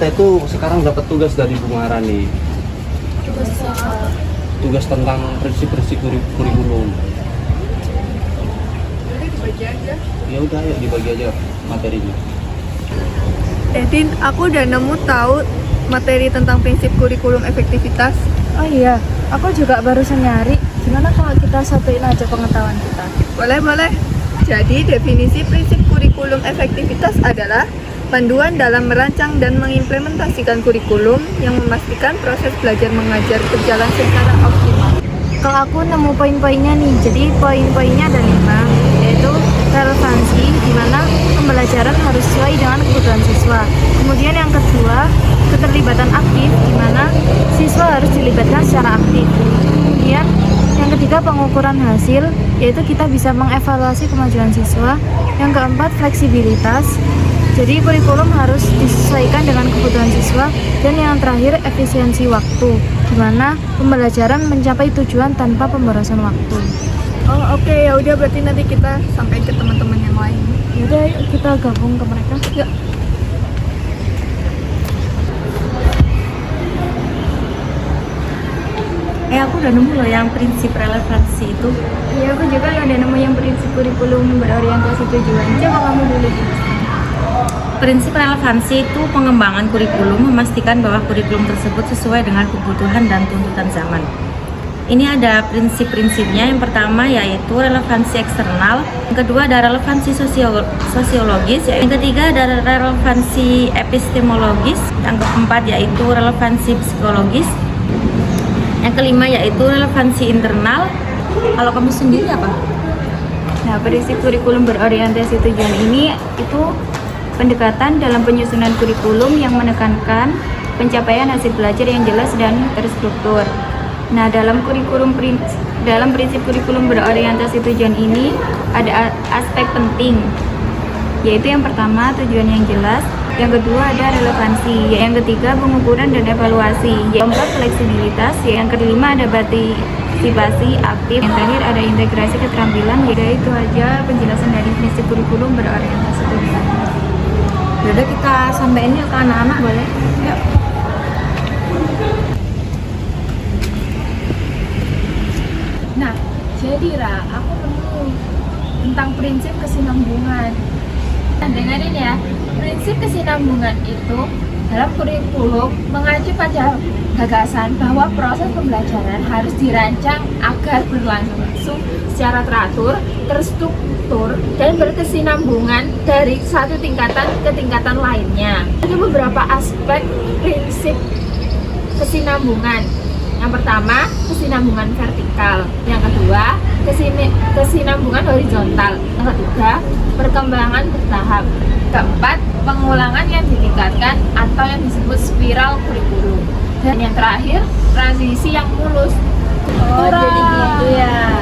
kita itu sekarang dapat tugas dari Bu Maharani. Tugas tentang prinsip-prinsip kurikulum. Dibagi aja. Ya udah, ayo dibagi aja materinya. Din, aku udah nemu tahu materi tentang prinsip kurikulum efektivitas. Oh iya, aku juga barusan nyari. Gimana kalau kita satuin aja pengetahuan kita? Boleh. Jadi, definisi prinsip kurikulum efektivitas adalah panduan dalam merancang dan mengimplementasikan kurikulum yang memastikan proses belajar mengajar berjalan secara optimal. Kalau aku nemu poin-poinnya nih, jadi poin-poinnya ada 5, yaitu relevansi, di mana pembelajaran harus sesuai dengan kebutuhan siswa. Kemudian yang kedua, keterlibatan aktif, di mana siswa harus dilibatkan secara aktif. Kemudian yang ketiga, pengukuran hasil, yaitu kita bisa mengevaluasi kemajuan siswa. Yang keempat, fleksibilitas, jadi kurikulum harus disesuaikan dengan kebutuhan siswa. Dan yang terakhir, efisiensi waktu, di mana pembelajaran mencapai tujuan tanpa pemborosan waktu. Oh oke, ya udah berarti nanti kita sampai ke teman-teman yang lain. Yaudah, yuk kita gabung ke mereka. Yuk. Aku udah nemu loh yang prinsip relevansi itu. Iya, aku juga ada nemu yang prinsip kurikulum berorientasi tujuan. Coba kamu dulu. Prinsip relevansi itu pengembangan kurikulum, memastikan bahwa kurikulum tersebut sesuai dengan kebutuhan dan tuntutan zaman. Ini ada prinsip-prinsipnya. Yang pertama yaitu relevansi eksternal, yang kedua ada relevansi sosiologis, yang ketiga ada relevansi epistemologis, yang keempat yaitu relevansi psikologis, yang kelima yaitu relevansi internal. Kalau kamu sendiri apa? Nah, prinsip kurikulum berorientasi tujuan ini itu pendekatan dalam penyusunan kurikulum yang menekankan pencapaian hasil belajar yang jelas dan terstruktur. Nah, dalam prinsip kurikulum berorientasi tujuan ini ada aspek penting, yaitu yang pertama tujuan yang jelas, yang kedua ada relevansi, yang ketiga pengukuran dan evaluasi, yang keempat fleksibilitas, yang kelima ada partisipasi aktif, yang terakhir ada integrasi keterampilan. Jadi itu aja penjelasan dari prinsip kurikulum berorientasi tujuan. Udah kita sampein yuk ke anak-anak, boleh? Yuk. Nah, jadi aku nemu tentang prinsip kesinambungan. Nah, dengerin ya, prinsip kesinambungan itu dalam kurikulum mengacu pada gagasan bahwa proses pembelajaran harus dirancang agar berlangsung secara teratur, terstruktur, dan berkesinambungan dari satu tingkatan ke tingkatan lainnya. Ada beberapa aspek prinsip kesinambungan. Yang pertama, kesinambungan vertikal. Yang kedua, kesinambungan horizontal. Yang ketiga, perkembangan bertahap. Keempat, pengulangan yang ditingkatkan atau yang disebut spiral kurikulum. Dan yang terakhir, transisi yang mulus. Jadi gitu ya.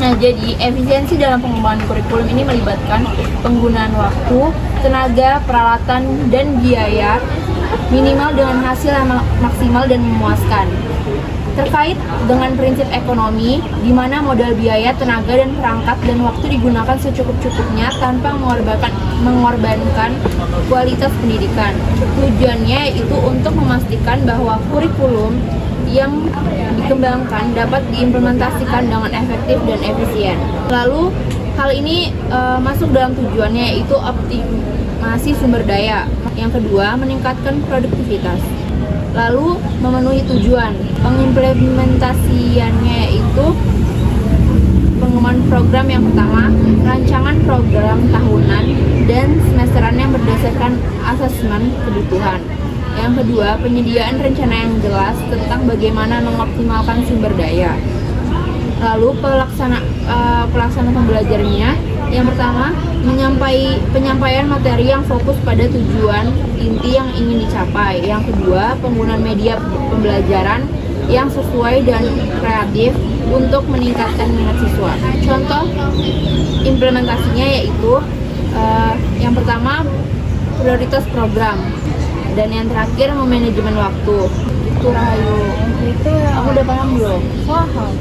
Nah, jadi efisiensi dalam pengembangan kurikulum ini melibatkan penggunaan waktu, tenaga, peralatan, dan biaya minimal dengan hasil yang maksimal dan memuaskan. Terkait dengan prinsip ekonomi, di mana modal biaya, tenaga, dan perangkat dan waktu digunakan secukup-cukupnya tanpa mengorbankan kualitas pendidikan. Tujuannya itu untuk memastikan bahwa kurikulum yang dikembangkan dapat diimplementasikan dengan efektif dan efisien. Lalu, hal ini masuk dalam tujuannya, yaitu optimasi sumber daya. Yang kedua, meningkatkan produktivitas. Lalu, memenuhi tujuan. Pengimplementasiannya yaitu pengembangan program yang pertama, rancangan program tahunan dan semesteran yang berdasarkan asesmen kebutuhan. Yang kedua, penyediaan rencana yang jelas tentang bagaimana mengoptimalkan sumber daya. Lalu pelaksanaan pembelajarannya. Yang pertama, penyampaian materi yang fokus pada tujuan inti yang ingin dicapai. Yang kedua, penggunaan media pembelajaran yang sesuai dan kreatif untuk meningkatkan minat siswa. Contoh implementasinya yaitu yang pertama, prioritas program, dan yang terakhir memanajemen waktu. Itu Rahayu. Itu Kamu udah paham belum? paham.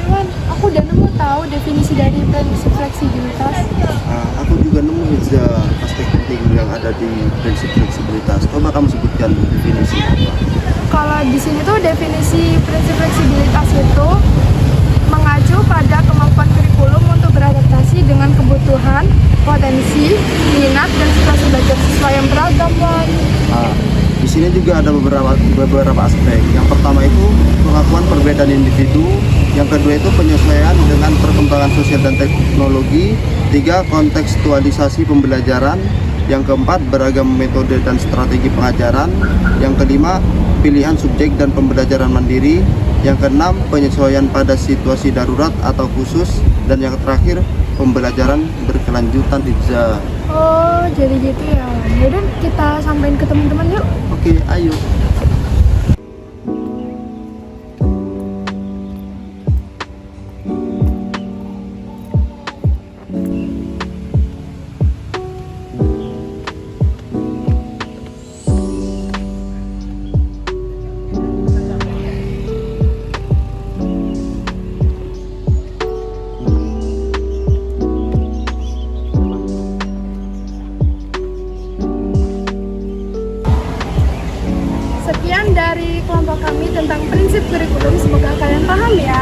Kan aku aku udah nemu tahu definisi dari prinsip fleksibilitas. Aku juga nemu aspek penting yang ada di prinsip fleksibilitas. Coba kamu sebutkan definisi apa? Kalau di sini tuh definisi prinsip fleksibilitas itu mengacu pada kemampuan kurikulum untuk beradaptasi dengan kebutuhan, potensi, minat, dan situasi belajar siswa yang beragam, Wan. Di sini juga ada beberapa aspek. Yang pertama itu pengakuan perbedaan individu. Yang kedua itu penyesuaian dengan perkembangan sosial dan teknologi. Tiga, kontekstualisasi pembelajaran. Yang keempat, beragam metode dan strategi pengajaran. Yang kelima, pilihan subjek dan pembelajaran mandiri. Yang keenam, penyesuaian pada situasi darurat atau khusus. Dan yang terakhir, pembelajaran berkelanjutan. Hijza. Oh, jadi gitu ya. Yaudah, kita sampein ke teman-teman yuk. Oke, ayo. Sekian dari kelompok kami tentang prinsip kurikulum. Semoga kalian paham ya.